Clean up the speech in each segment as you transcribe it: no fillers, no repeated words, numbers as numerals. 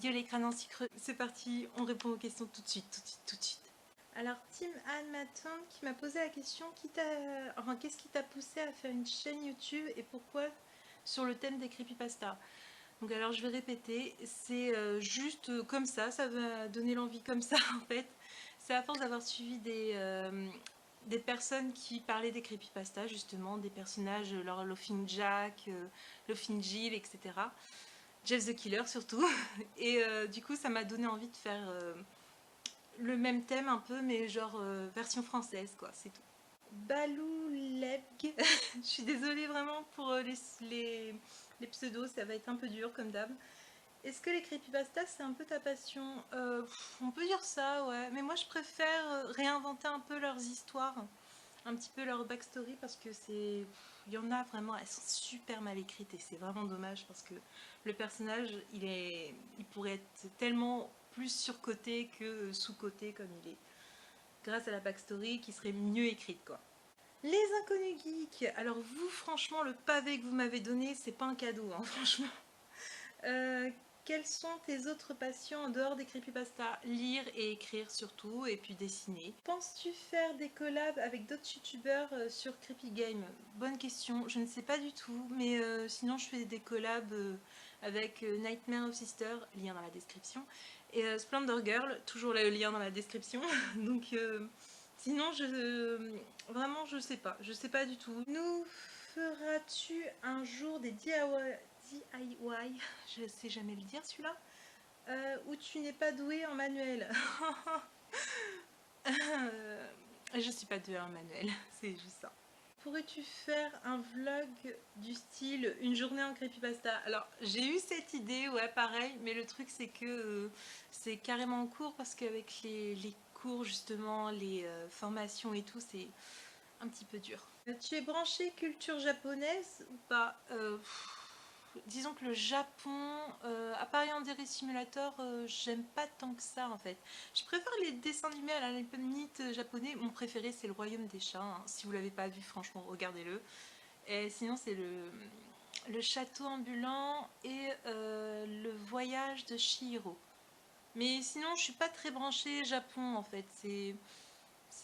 Yo les crânes en sucre, c'est parti, on répond aux questions tout de suite, tout de suite, tout de suite. Alors Tim Anne Maton qui m'a posé la question, qu'est-ce qui t'a poussé à faire une chaîne YouTube et pourquoi sur le thème des creepypasta. Donc alors je vais répéter, c'est juste comme ça m'a donné l'envie comme ça en fait. C'est à force d'avoir suivi des personnes qui parlaient des creepypasta justement, des personnages, leur Laughing Jack, Laughing Jill, etc. Jeff the Killer surtout. Et du coup ça m'a donné envie de faire le même thème un peu mais genre version française quoi, c'est tout. Balou Lebg, je suis désolée vraiment pour les pseudos, ça va être un peu dur comme d'hab. Est-ce que les creepypastas c'est un peu ta passion? On peut dire ça, ouais, mais moi je préfère réinventer un peu leurs histoires, un petit peu leur backstory parce que c'est... Il y en a vraiment, elles sont super mal écrites et c'est vraiment dommage parce que le personnage il pourrait être tellement plus surcoté que sous-coté comme il est. Grâce à la backstory qui serait mieux écrite quoi. Les inconnus geeks, alors vous franchement le pavé que vous m'avez donné c'est pas un cadeau hein, franchement. Quelles sont tes autres passions en dehors des creepypastas? Lire et écrire surtout, et puis dessiner. Penses-tu faire des collabs avec d'autres youtubeurs sur Creepy Game? Bonne question, je ne sais pas du tout, mais sinon je fais des collabs avec Nightmare of Sister, lien dans la description, et Splendor Girl, toujours le lien dans la description. Donc sinon vraiment je sais pas du tout. Nous feras-tu un jour des DIY, je sais jamais le dire celui-là, où tu n'es pas doué en manuel? Je suis pas douée en manuel, c'est juste ça. Pourrais-tu faire un vlog du style une journée en creepypasta? Alors j'ai eu cette idée, ouais pareil, mais le truc c'est que c'est carrément en cours parce qu'avec les cours justement, les formations et tout, c'est un petit peu dur. Tu es branché culture japonaise ou pas? Disons que le Japon, à part Yandere Simulator, j'aime pas tant que ça en fait. Je préfère les dessins animés à la limite japonais. Mon préféré c'est le Royaume des Chats, hein. Si vous l'avez pas vu, franchement, regardez-le. Et sinon c'est le château ambulant et le voyage de Chihiro. Mais sinon je suis pas très branchée Japon en fait.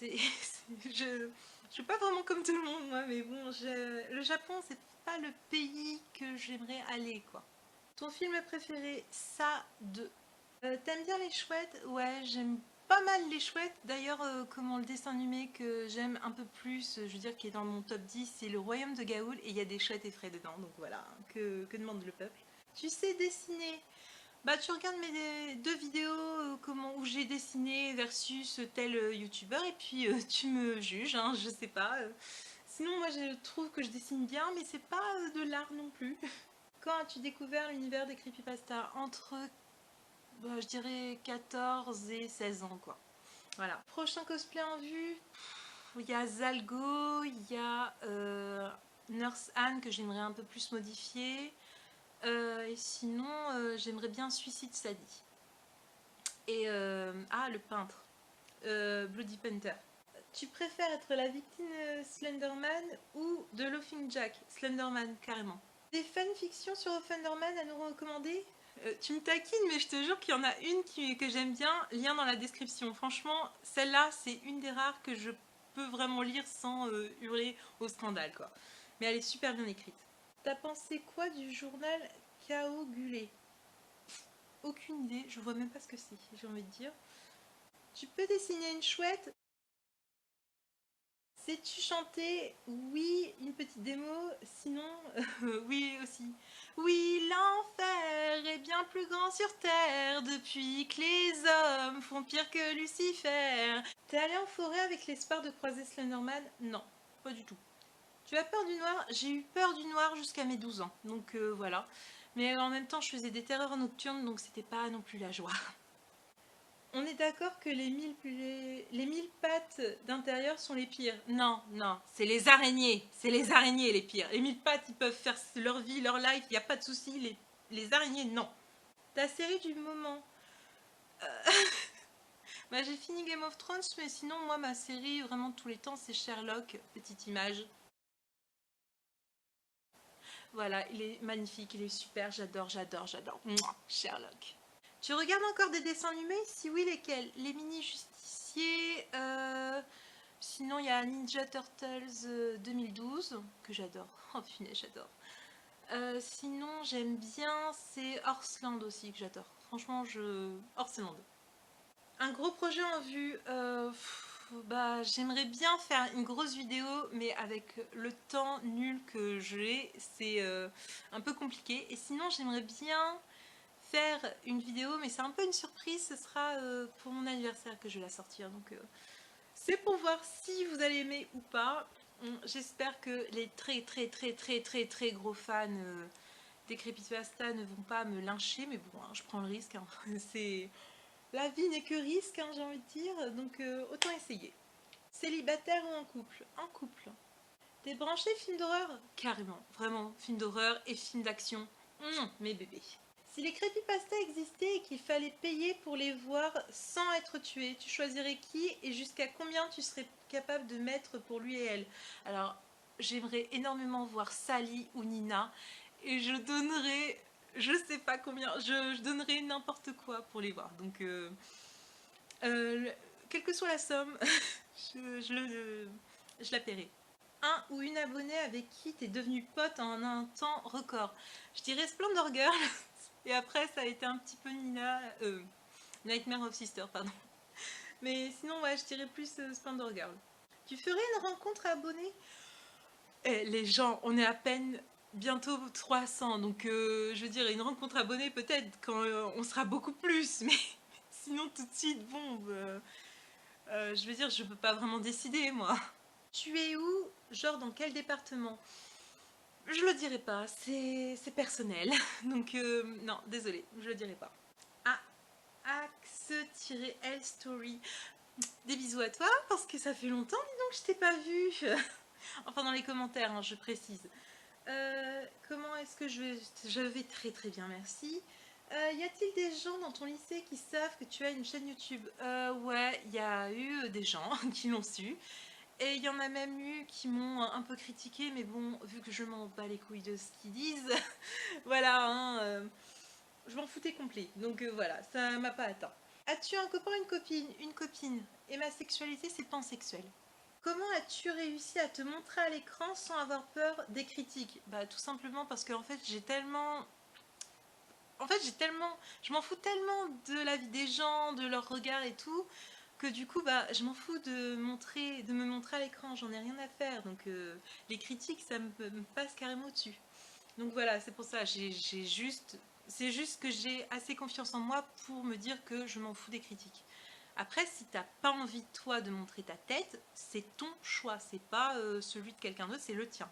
Je suis pas vraiment comme tout le monde moi, mais bon, le Japon c'est pas le pays que j'aimerais aller quoi. Ton film préféré? Ça 2. T'aimes bien les chouettes? Ouais, j'aime pas mal les chouettes. D'ailleurs, comment le dessin animé que j'aime un peu plus, je veux dire qui est dans mon top 10, c'est Le Royaume de Gaoul et il y a des chouettes effraies dedans. Donc voilà, que demande le peuple? Tu sais dessiner? Bah tu regardes mes deux vidéos où j'ai dessiné versus tel youtubeur et puis tu me juges, hein, je sais pas. Sinon moi je trouve que je dessine bien mais c'est pas de l'art non plus. Quand as-tu découvert l'univers des creepypasta? Entre, bah, je dirais 14 et 16 ans quoi. Voilà. Prochain cosplay en vue, il y a Zalgo, il y a Nurse Anne que j'aimerais un peu plus modifier. Et sinon, j'aimerais bien Suicide Sadie. Et le peintre, Bloody Panther. Tu préfères être la victime Slenderman ou de Laughing Jack? Slenderman, carrément. Des fanfictions sur Slenderman à nous recommander? Tu me taquines, mais je te jure qu'il y en a une que j'aime bien, lien dans la description. Franchement, celle-là, c'est une des rares que je peux vraiment lire sans hurler au scandale, quoi. Mais elle est super bien écrite. T'as pensé quoi du journal Kaogule? Aucune idée, je vois même pas ce que c'est, j'ai envie de dire. Tu peux dessiner une chouette? Sais-tu chanter? Oui, une petite démo, sinon, oui aussi. Oui, l'enfer est bien plus grand sur terre depuis que les hommes font pire que Lucifer. T'es allé en forêt avec l'espoir de croiser Slenderman? Non, pas du tout. Tu as peur du noir? J'ai eu peur du noir jusqu'à mes 12 ans, donc voilà. Mais en même temps, je faisais des terreurs nocturnes, donc c'était pas non plus la joie. On est d'accord que les 1000 pattes d'intérieur sont les pires. Non, non, c'est les araignées. C'est les araignées les pires. Les 1000 pattes, ils peuvent faire leur vie, leur life, il n'y a pas de souci. Les araignées, non. Ta série du moment? Bah, j'ai fini Game of Thrones, mais sinon, moi, ma série, vraiment de tous les temps, c'est Sherlock. Petite image. Voilà, il est magnifique, il est super, j'adore, j'adore, j'adore. Mouah, Sherlock. Tu regardes encore des dessins animés? Si oui, lesquels? Les mini justiciers, sinon il y a Ninja Turtles 2012, que j'adore. Oh punaise, j'adore. Sinon j'aime bien, c'est Horseland aussi que j'adore. Franchement, Horseland. Un gros projet en vue, bah, j'aimerais bien faire une grosse vidéo, mais avec le temps nul que j'ai, c'est un peu compliqué. Et sinon, j'aimerais bien faire une vidéo, mais c'est un peu une surprise, ce sera pour mon anniversaire que je vais la sortir. Donc, c'est pour voir si vous allez aimer ou pas. J'espère que les très gros fans des creepypasta ne vont pas me lyncher, mais bon, hein, je prends le risque. Hein. C'est... La vie n'est que risque, hein, j'ai envie de dire, donc autant essayer. Célibataire ou en couple? En couple. T'es branché film d'horreur? Carrément, vraiment, film d'horreur et film d'action. Mes bébés. Si les creepypastas existaient et qu'il fallait payer pour les voir sans être tué, tu choisirais qui et jusqu'à combien tu serais capable de mettre pour lui et elle? Alors, j'aimerais énormément voir Sally ou Nina et je donnerais, je sais pas combien, je donnerais n'importe quoi pour les voir. Donc, quelle que soit la somme, je la paierai. Un ou une abonnée avec qui t'es devenu pote en un temps record? Je dirais Splendor Girl. Et après, ça a été un petit peu Nightmare of Sister, pardon. Mais sinon, ouais, je dirais plus Splendor Girl. Tu ferais une rencontre abonnée? Eh, les gens, on est à peine bientôt 300, donc je veux dire, une rencontre abonnée peut-être quand on sera beaucoup plus, mais sinon tout de suite, bon, je veux dire, je peux pas vraiment décider, moi. Tu es où? Genre dans quel département? Je le dirai pas, c'est personnel, donc non, désolé, je le dirai pas. Ah, Axe-L Story. Des bisous à toi, parce que ça fait longtemps, dis donc, je t'ai pas vu. Enfin, dans les commentaires, hein, je précise. Comment est-ce que je vais très bien, merci. Y a-t-il des gens dans ton lycée qui savent que tu as une chaîne YouTube? Ouais, il y a eu des gens qui l'ont su. Et il y en a même eu qui m'ont un peu critiqué, mais bon, vu que je m'en bats les couilles de ce qu'ils disent, voilà, hein, je m'en foutais complet. Donc voilà, ça m'a pas atteint. As-tu un copain ou une copine? Une copine. Et ma sexualité, c'est pansexuel. Comment as-tu réussi à te montrer à l'écran sans avoir peur des critiques? Bah tout simplement parce que en fait j'ai tellement... Je m'en fous tellement de la vie des gens, de leur regard et tout, que du coup bah je m'en fous de me montrer à l'écran, j'en ai rien à faire. Donc les critiques ça me passe carrément dessus. Donc voilà, c'est pour ça, c'est juste que j'ai assez confiance en moi pour me dire que je m'en fous des critiques. Après, si t'as pas envie toi de montrer ta tête, c'est ton choix, c'est pas celui de quelqu'un d'autre, c'est le tien.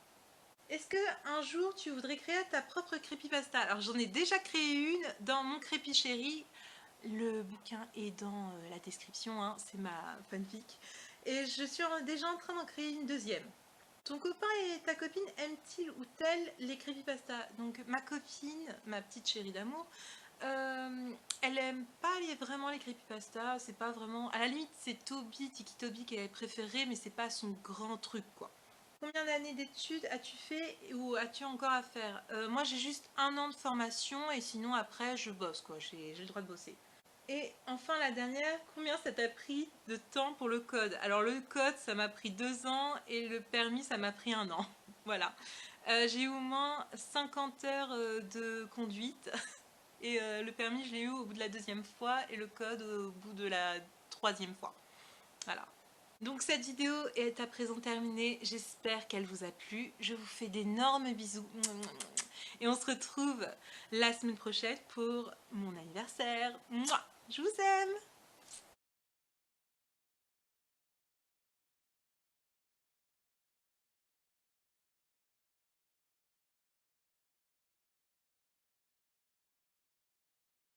Est-ce que un jour tu voudrais créer ta propre creepypasta? Alors j'en ai déjà créé une dans mon Crépi Chéri. Le bouquin est dans la description, hein, c'est ma fanfic. Et je suis déjà en train d'en créer une deuxième. Ton copain et ta copine aiment-ils ou elles les creepypasta? Donc ma copine, ma petite chérie d'amour, elle aime pas vraiment les creepypasta, c'est pas vraiment... À la limite c'est Toby, Tiki Toby qu'elle est préférée, mais c'est pas son grand truc quoi. Combien d'années d'études as-tu fait ou as-tu encore à faire? Moi j'ai juste 1 an de formation et sinon après je bosse quoi, j'ai le droit de bosser. Et enfin la dernière, combien ça t'a pris de temps pour le code? Alors le code ça m'a pris 2 ans et le permis ça m'a pris 1 an. Voilà. J'ai eu au moins 50 heures de conduite et le permis je l'ai eu au bout de la 2e fois et le code au bout de la 3e fois. Voilà. Donc cette vidéo est à présent terminée, j'espère qu'elle vous a plu. Je vous fais d'énormes bisous et on se retrouve la semaine prochaine pour mon anniversaire. Je vous aime!